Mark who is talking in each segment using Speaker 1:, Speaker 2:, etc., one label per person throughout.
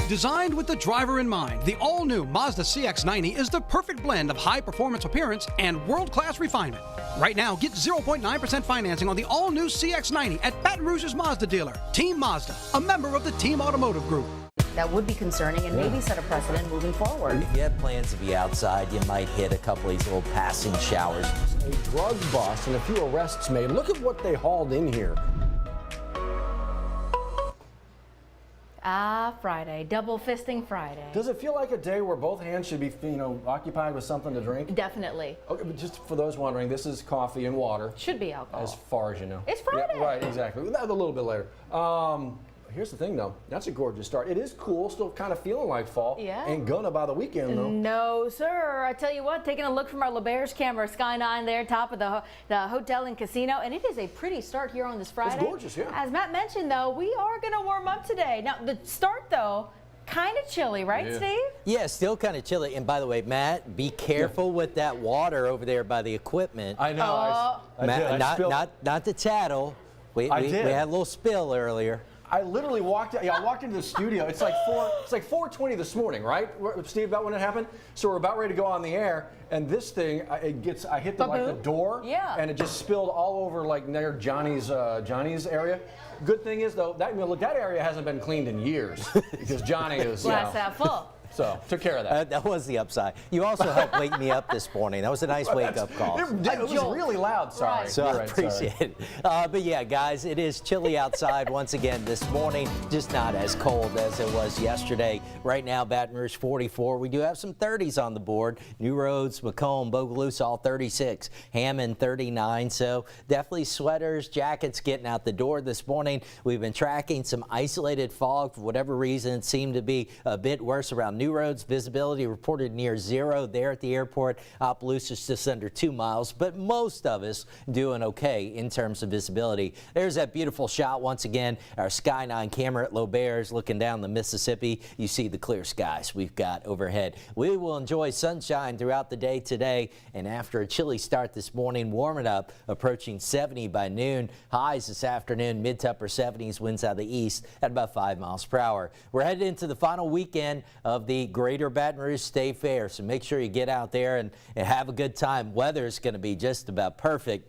Speaker 1: Designed with the driver in mind, the all-new Mazda CX-90 is the perfect blend of high-performance appearance and world-class refinement. Right now, get 0.9% financing on the all-new CX-90 at Baton Rouge's Mazda dealer. Team Mazda, a member of the Team Automotive Group.
Speaker 2: That would be concerning and maybe set a precedent moving forward.
Speaker 3: If you have plans to be outside, you might hit a couple of these little passing showers.
Speaker 4: A drug bust and a few arrests made. Look at what they hauled in here.
Speaker 2: Friday, double fisting Friday.
Speaker 4: Does it feel like a day where both hands should be, occupied with something to drink?
Speaker 2: Definitely.
Speaker 4: Okay, but just for those wondering, this is coffee and water.
Speaker 2: Should be alcohol.
Speaker 4: As far as you know.
Speaker 2: It's Friday.
Speaker 4: Yeah, right, exactly. A little bit later. Here's the thing, though. That's a gorgeous start. It is cool, still kind of feeling like fall.
Speaker 2: Yeah.
Speaker 4: Ain't gonna by the weekend, though.
Speaker 2: No, sir. I tell you what, taking a look from our LeBare's camera, Sky 9 there, top of the hotel and casino, and it is a pretty start here on this Friday.
Speaker 4: It's gorgeous, yeah.
Speaker 2: As Matt mentioned, though, we are going to warm up today. Now, the start, though, kind of chilly, right, Steve?
Speaker 3: Yeah, still kind of chilly. And by the way, Matt, be careful with that water over there by the equipment.
Speaker 4: I know.
Speaker 3: Not to tattle. We had a little spill earlier.
Speaker 4: I literally walked out. Yeah, I walked into the studio. It's like 4:20 this morning, right, Steve? About when it happened. So we're about ready to go on the air, and this thing, I hit the door, and it just spilled all over like near Johnny's area. Good thing is though that area hasn't been cleaned in years because Johnny is
Speaker 2: glass half full.
Speaker 4: So took care of that.
Speaker 3: That was the upside. You also helped wake me up this morning. That was a nice wake-up call.
Speaker 4: It was really loud. Sorry.
Speaker 2: Right.
Speaker 3: So I appreciate it. But yeah, guys, it is chilly outside once again this morning. Just not as cold as it was yesterday. Right now, Baton Rouge 44. We do have some 30s on the board. New Roads, Macomb, Bogalusa, all 36. Hammond 39. So definitely sweaters, jackets getting out the door this morning. We've been tracking some isolated fog. For whatever reason, it seemed to be a bit worse around New Roads. Visibility reported near zero there at the airport. Opelousas just under 2 miles, but most of us doing okay in terms of visibility. There's that beautiful shot once again. Our Sky 9 camera at L'Auberge looking down the Mississippi. You see the clear skies we've got overhead. We will enjoy sunshine throughout the day today, and after a chilly start this morning, warming up, approaching 70 by noon. Highs this afternoon, mid to upper 70s, winds out of the east at about 5 miles per hour. We're headed into the final weekend of the Greater Baton Rouge State Fair, so make sure you get out there and have a good time. Weather is going to be just about perfect,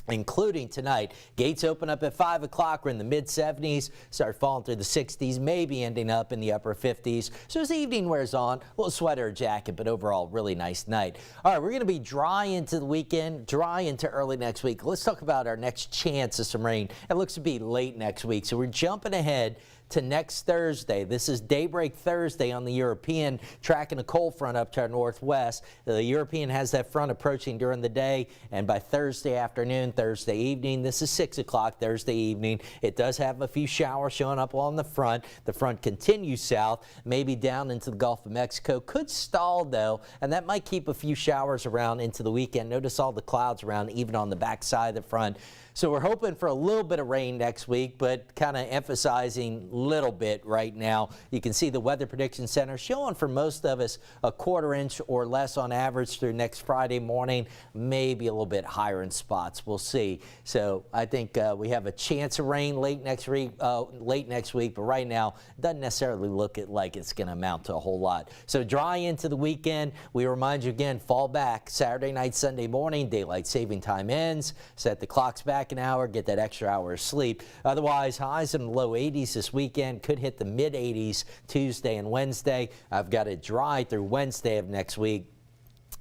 Speaker 3: including tonight. Gates open up at 5 o'clock. We're in the mid-70s, start falling through the 60s, maybe ending up in the upper 50s. So as the evening wears on, a little sweater or jacket, but overall, really nice night. All right, we're going to be dry into the weekend, dry into early next week. Let's talk about our next chance of some rain. It looks to be late next week, so we're jumping ahead to next Thursday. This is daybreak Thursday on the European, tracking a cold front up to our northwest. The European has that front approaching during the day, and by Thursday afternoon, Thursday evening, this is 6 o'clock Thursday evening, it does have a few showers showing up on the front. The front continues south, maybe down into the Gulf of Mexico. Could stall though, and that might keep a few showers around into the weekend. Notice all the clouds around, even on the back side of the front. So we're hoping for a little bit of rain next week, but kind of emphasizing little bit right now. You can see the Weather Prediction Center showing for most of us a 1/4 inch or less on average through next Friday morning, maybe a little bit higher in spots. We'll see. So I think we have a chance of rain late next week, but right now it doesn't necessarily look like it's going to amount to a whole lot. So dry into the weekend. We remind you again, fall back Saturday night, Sunday morning, daylight saving time ends, set the clocks back an hour, get that extra hour of sleep. Otherwise, highs in the low 80s this weekend, could hit the mid 80s Tuesday and Wednesday. I've got it dry through Wednesday of next week.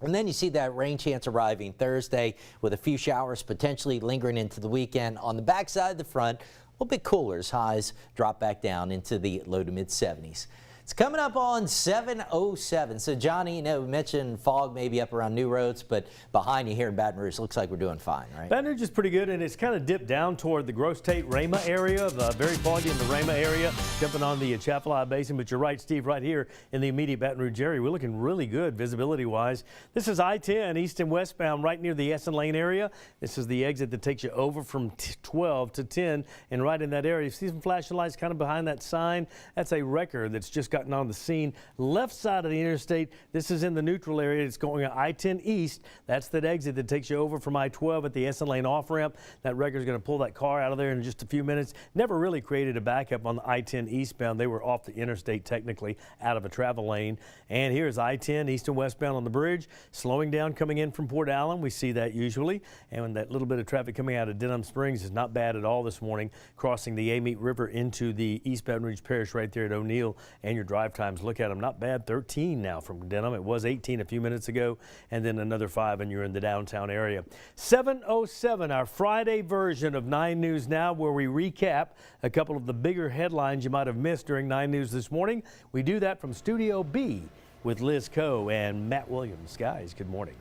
Speaker 3: And then you see that rain chance arriving Thursday with a few showers potentially lingering into the weekend. On the backside of the front, a little bit cooler as highs drop back down into the low to mid 70s. It's coming up on 7:07. So, Johnny, we mentioned fog maybe up around New Roads, but behind you here in Baton Rouge, looks like we're doing fine, right?
Speaker 5: Baton Rouge is pretty good, and it's kind of dipped down toward the Gross Tate Rama area, very foggy in the Rama area, jumping on the Atchafalaya Basin. But you're right, Steve, right here in the immediate Baton Rouge area, we're looking really good visibility-wise. This is I-10 east and westbound right near the Essen Lane area. This is the exit that takes you over from 12 to 10, and right in that area, you see some flashing lights kind of behind that sign. That's a wrecker that's just gotten on the scene. Left side of the interstate, this is in the neutral area. It's going I-10 east. That's that exit that takes you over from I-12 at the Essen Lane off-ramp. That wrecker's going to pull that car out of there in just a few minutes. Never really created a backup on the I-10 eastbound. They were off the interstate technically, out of a travel lane. And here's I-10 east and westbound on the bridge, slowing down coming in from Port Allen. We see that usually. And that little bit of traffic coming out of Denham Springs is not bad at all this morning, crossing the Amite River into the East Baton Rouge Parish right there at O'Neill. And your drive times, look at them, not bad, 13 now from Denham. It was 18 a few minutes ago, and then another 5 and you're in the downtown area. 7:07, our Friday version of 9 News Now, where we recap a couple of the bigger headlines you might have missed during 9 News this morning. We do that from Studio B with Liz Coe and Matt Williams. Guys, good morning.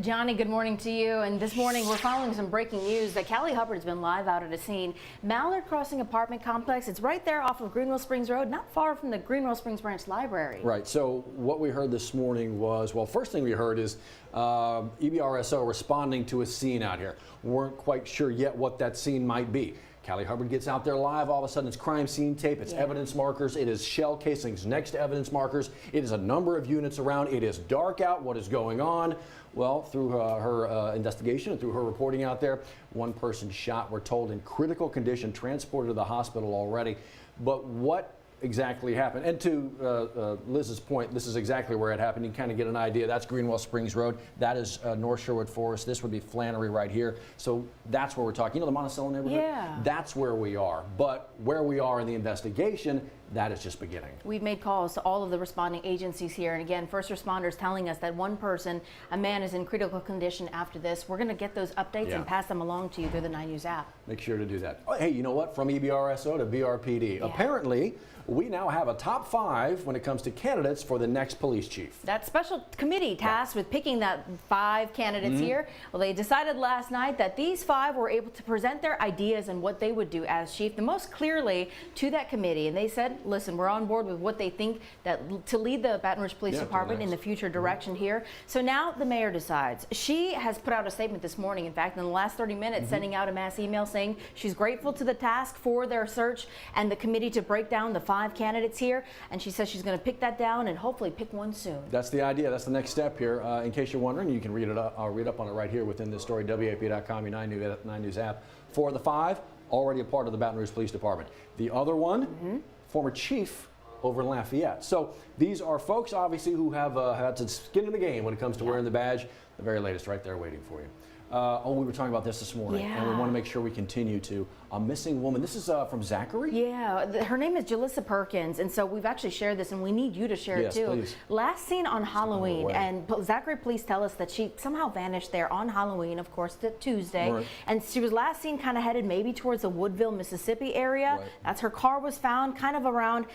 Speaker 2: Johnny, good morning to you. And this morning we're following some breaking news that Callie Hubbard's been live out at a scene. Mallard Crossing apartment complex. It's right there off of Greenwell Springs Road, not far from the Greenwell Springs Branch Library.
Speaker 4: Right. So what we heard this morning was, well, first thing we heard is EBRSO responding to a scene out here. Weren't quite sure yet what that scene might be. Callie Hubbard gets out there live. All of a sudden, it's crime scene tape. It's evidence markers. It is shell casings next to evidence markers. It is a number of units around. It is dark out. What is going on? Well, through her investigation and through her reporting out there, one person shot, we're told, in critical condition, transported to the hospital already. But what exactly happened? And to Liz's point, this is exactly where it happened. You can kind of get an idea. That's Greenwell Springs Road. That is North Sherwood Forest. This would be Flannery right here. So that's where we're talking. You know the Monticello neighborhood?
Speaker 2: Yeah.
Speaker 4: That's where we are. But where we are in the investigation, that is just beginning.
Speaker 2: We've made calls to all of the responding agencies here. And again, first responders telling us that one person, a man, is in critical condition after this. We're going to get those updates and pass them along to you through the 9 News app.
Speaker 4: Make sure to do that. Oh, hey, you know what? From EBRSO to BRPD. Apparently, we now have a top 5 when it comes to candidates for the next police chief.
Speaker 2: That special committee tasked with picking that 5 candidates here, well, they decided last night that these 5 were able to present their ideas and what they would do as chief the most clearly to that committee. And they said, listen, we're on board with what they think that to lead the Baton Rouge Police Department in the future direction here. So now the mayor decides. She has put out a statement this morning, in fact, in the last 30 minutes, sending out a mass email saying she's grateful to the task for their search and the committee to break down the 5 candidates here. And she says she's going to pick that down and hopefully pick one soon. That's
Speaker 4: the idea. That's the next step here. In case you're wondering, you can read it up. I'll read up on it right here within this story, WAFB.com, your 9 News app. For the 5, already a part of the Baton Rouge Police Department. The other one, former chief over in Lafayette. So these are folks, obviously, who have had some skin in the game when it comes to wearing the badge. The very latest right there waiting for you. We were talking about this morning, and we want to make sure we continue to. A missing woman. This is from Zachary?
Speaker 2: Yeah, her name is Jalissa Perkins, and so we've actually shared this, and we need you to share it too.
Speaker 4: Please.
Speaker 2: Last seen on Halloween, and Zachary police tell us that she somehow vanished there on Halloween, of course, the Tuesday, and she was last seen kind of headed maybe towards the Woodville, Mississippi area. That's her car was found kind of around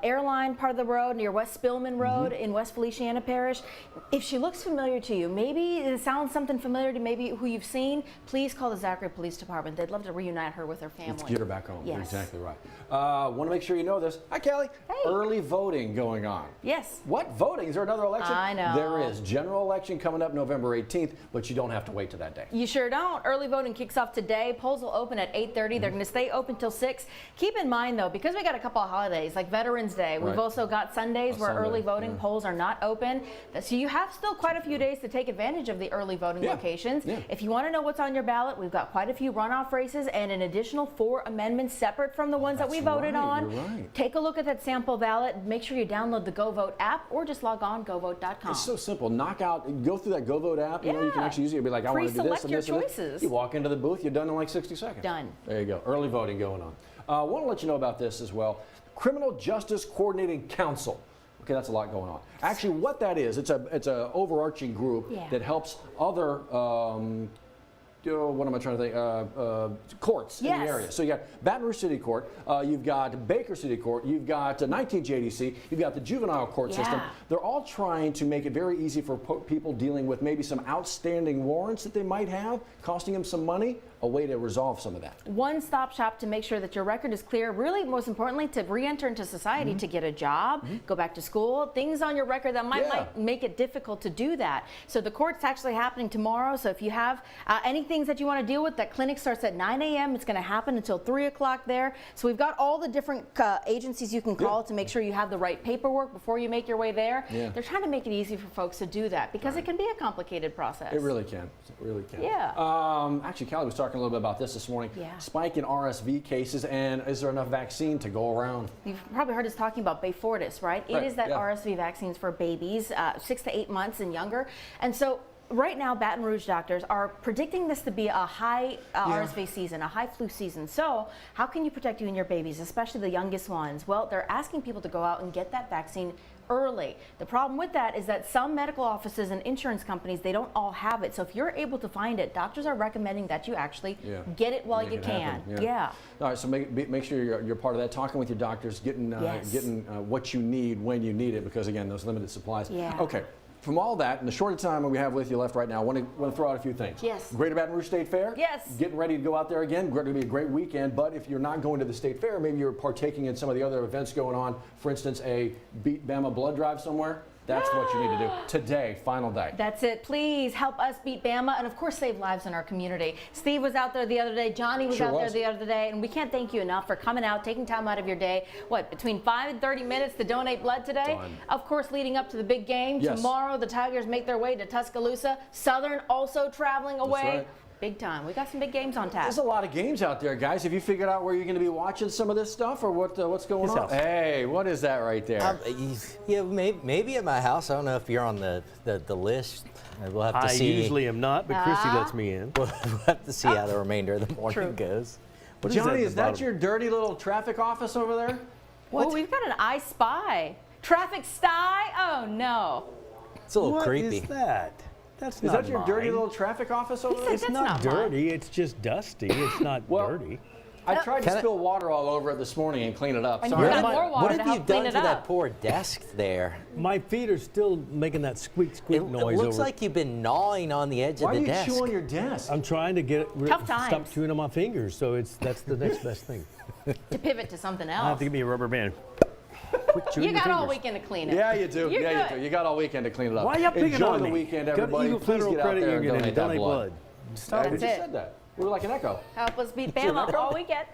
Speaker 2: Airline part of the road near West Spillman Road in West Feliciana Parish. If she looks familiar to you, maybe it sounds something familiar to maybe who you've seen, please call the Zachary Police Department. They'd love to reunite her with her family.
Speaker 4: Let's get her back home.
Speaker 2: Yes.
Speaker 4: You're exactly right. Want to make sure you know this. Hi, Kelly.
Speaker 2: Hey.
Speaker 4: Early voting going on.
Speaker 2: Yes.
Speaker 4: What voting? Is there another election?
Speaker 2: I know.
Speaker 4: There is. General election coming up November 18th, but you don't have to wait to that day.
Speaker 2: You sure don't. Early voting kicks off today. Polls will open at 8:30. They're going to stay open till 6. Keep in mind, though, because we got a couple of holidays like Veterans Day, we've also got Sundays where early voting polls are not open. So you have still quite a few days to take advantage of the early voting locations. If you want to know what's on your ballot, we've got quite a few runoff races and an additional 4 amendments separate from the ones that we voted on. Take a look at that sample ballot. Make sure you download the GoVote app or just log on govote.com.
Speaker 4: It's so simple. Knock out, go through that GoVote app. You know, you can actually use it. You'll be like, I want to do this and this and this. You walk into the booth, you're done in like 60 seconds.
Speaker 2: Done.
Speaker 4: There you go. Early voting going on. I want to let you know about this as well. Criminal Justice Coordinating Council. Okay, that's a lot going on. Actually, what that is, it's a overarching group that helps other what am I trying to think? Courts in the area. So you got Baton Rouge City Court, you've got Baker City Court, you've got 19 JDC, you've got the juvenile court system. They're all trying to make it very easy for people dealing with maybe some outstanding warrants that they might have, costing them some money. a way to resolve some of that.
Speaker 2: One-stop shop to make sure that your record is clear. Really, most importantly, to re-enter into society, to get a job, go back to school, things on your record that might make it difficult to do that. So the court's actually happening tomorrow. So if you have any things that you want to deal with, that clinic starts at 9 a.m. It's going to happen until 3 o'clock there. So we've got all the different agencies you can call to make sure you have the right paperwork before you make your way there. They're trying to make it easy for folks to do that because it can be a complicated process.
Speaker 4: It really can. It really can.
Speaker 2: Yeah.
Speaker 4: Actually, Callie was talking a little bit about this morning. Spike in RSV cases, and is there enough vaccine to go around?
Speaker 2: You've probably heard us talking about Beyfortus, right? It is that RSV vaccines for babies 6 to 8 months and younger. And so right now, Baton Rouge doctors are predicting this to be a high RSV season, a high flu season. So how can you protect you and your babies, especially the youngest ones? Well, they're asking people to go out and get that vaccine early. The problem with that is that some medical offices and insurance companies, they don't all have it. So if you're able to find it, doctors are recommending that you actually get it while you can. All right, so make sure you're part of that, talking with your doctors, getting what you need when you need it, because again, those limited supplies. Okay. From all that, in the short time we have with you left right now, I want to throw out a few things. Greater Baton Rouge State Fair. Getting ready to go out there again. Going to be a great weekend. But if you're not going to the State Fair, maybe you're partaking in some of the other events going on. For instance, a Beat Bama blood drive somewhere. That's what you need to do today, final day. That's it. Please help us beat Bama and, of course, save lives in our community. Steve was out there the other day. Johnny was out there the other day. And we can't thank you enough for coming out, taking time out of your day. What, between 5 and 30 minutes to donate blood today? Of course, leading up to the big game. Tomorrow, the Tigers make their way to Tuscaloosa. Southern also traveling away. Big time. We got some big games on tap.
Speaker 4: There's a lot of games out there, guys. Have you figured out where you're going to be watching some of this stuff, or what's going on? Hey, what is that right there?
Speaker 3: Yeah, maybe at my house. I don't know if you're on the list. We'll have to see.
Speaker 5: I usually am not, but Chrissy lets me in.
Speaker 3: We'll have to see how the remainder of the morning goes.
Speaker 4: Johnny, is that your dirty little traffic office over there?
Speaker 2: What? Oh, we've got an I Spy. Traffic Spy? Oh, no.
Speaker 3: It's a little creepy.
Speaker 5: What is that?
Speaker 4: Is that your dirty little traffic office over there?
Speaker 5: It's not dirty. It's just dusty. It's not dirty.
Speaker 4: I tried to spill water all over it this morning and clean it up.
Speaker 2: Sorry.
Speaker 3: What have you done to that poor desk there?
Speaker 5: My feet are still making that squeak noise.
Speaker 3: It looks like you've been gnawing on the edge of the desk.
Speaker 4: Why are you chewing your desk?
Speaker 5: I'm trying to get stop chewing on my fingers, so that's the next best thing.
Speaker 2: To pivot to something else.
Speaker 5: I have to give me a rubber band.
Speaker 2: You got all weekend to clean it.
Speaker 4: Yeah, you do. You do. You got all weekend to clean it up.
Speaker 5: Why are you picking
Speaker 4: Enjoy
Speaker 5: on
Speaker 4: the
Speaker 5: me?
Speaker 4: weekend, everybody. Please get out there and donate blood.
Speaker 5: Stop
Speaker 4: it. We just said that. We were like an echo.
Speaker 2: Help us beat Bama all weekend.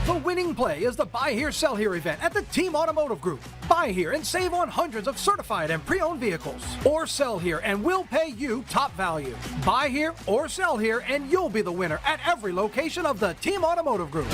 Speaker 1: The winning play is the Buy Here, Sell Here event at the Team Automotive Group. Buy here and save on hundreds of certified and pre-owned vehicles. Or sell here and we'll pay you top value. Buy here or sell here and you'll be the winner at every location of the Team Automotive Group.